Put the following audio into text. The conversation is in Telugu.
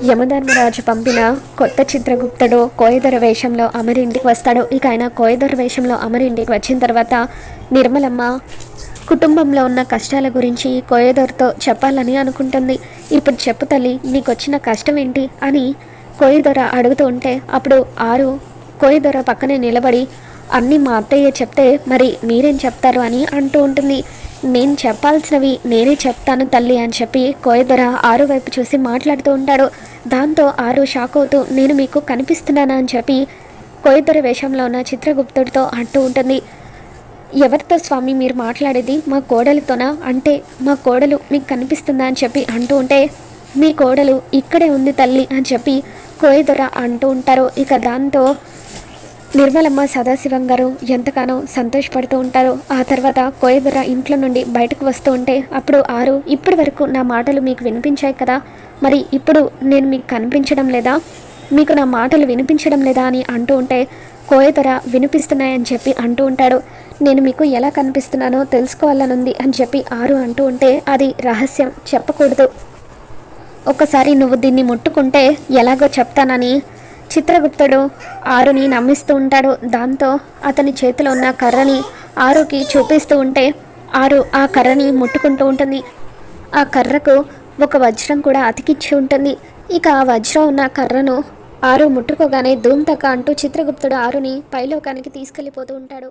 యమధర్మరాజు పంపిన కొత్త చిత్రగుప్తుడు కోయదొర వేషంలో అమరి ఇంటికి వస్తాడు. ఇక ఆయన కోయదొర వేషంలో అమరి ఇంటికి వచ్చిన తర్వాత నిర్మలమ్మ కుటుంబంలో ఉన్న కష్టాల గురించి కోయదొరతో చెప్పాలని అనుకుంటుంది. ఇప్పుడు చెప్పు తల్లి, నీకు వచ్చిన కష్టం ఏంటి అని కోయదొర అడుగుతూ ఉంటే అప్పుడు ఆరు కోయదొర పక్కనే నిలబడి అన్నీ మా అత్తయ్య చెప్తే మరి మీరేం చెప్తారు అని అంటూ ఉంటుంది. నేను చెప్పాల్సినవి నేనే చెప్తాను తల్లి అని చెప్పి కోయదొర ఆరు వైపు చూసి మాట్లాడుతూ ఉంటాడు. దాంతో ఆరు షాక్ అవుతూ నేను మీకు కనిపిస్తున్నానా అని చెప్పి కోయదొర వేషంలో ఉన్న చిత్రగుప్తుడితో అంటూ ఉంటుంది. ఎవరితో స్వామి మీరు మాట్లాడేది? మా కోడలితోనా? అంటే మా కోడలు మీకు కనిపిస్తుందా అని చెప్పి అంటూ ఉంటే మీ కోడలు ఇక్కడే ఉంది తల్లి అని చెప్పి కోయదొర అంటూ ఉంటారు. ఇక దాంతో నిర్మలమ్మ సదాశివం గారు ఎంతగానో సంతోషపడుతూ ఉంటారు. ఆ తర్వాత కోయదొర ఇంట్లో నుండి బయటకు వస్తూ ఉంటే అప్పుడు ఆరు ఇప్పటి వరకు నా మాటలు మీకు వినిపించాయి కదా, మరి ఇప్పుడు నేను మీకు కనిపించడం లేదా, మీకు నా మాటలు వినిపించడం లేదా అని అంటూ ఉంటే కోయదొర వినిపిస్తున్నాయని చెప్పి అంటూ ఉంటాడు. నేను మీకు ఎలా కనిపిస్తున్నానో తెలుసుకోవాలనుంది అని చెప్పి ఆరు అంటూ ఉంటే అది రహస్యం, చెప్పకూడదు. ఒక్కసారి నువ్వు దీన్ని ముట్టుకుంటే ఎలాగో చెప్తానని చిత్రగుప్తుడు ఆరుని నమ్మిస్తూ ఉంటాడు. దాంతో అతని చేతిలో ఉన్న కర్రని ఆరుకి చూపిస్తూ ఉంటే ఆరు ఆ కర్రని ముట్టుకుంటూ ఉంటుంది. ఆ కర్రకు ఒక వజ్రం కూడా అతికిచ్చి ఉంటుంది. ఇక ఆ వజ్రం ఉన్న కర్రను ఆరు ముట్టుకోగానే ధూమ్ తక్క అంటూ చిత్రగుప్తుడు ఆరుని పైలోకానికి తీసుకెళ్ళిపోతూ ఉంటాడు.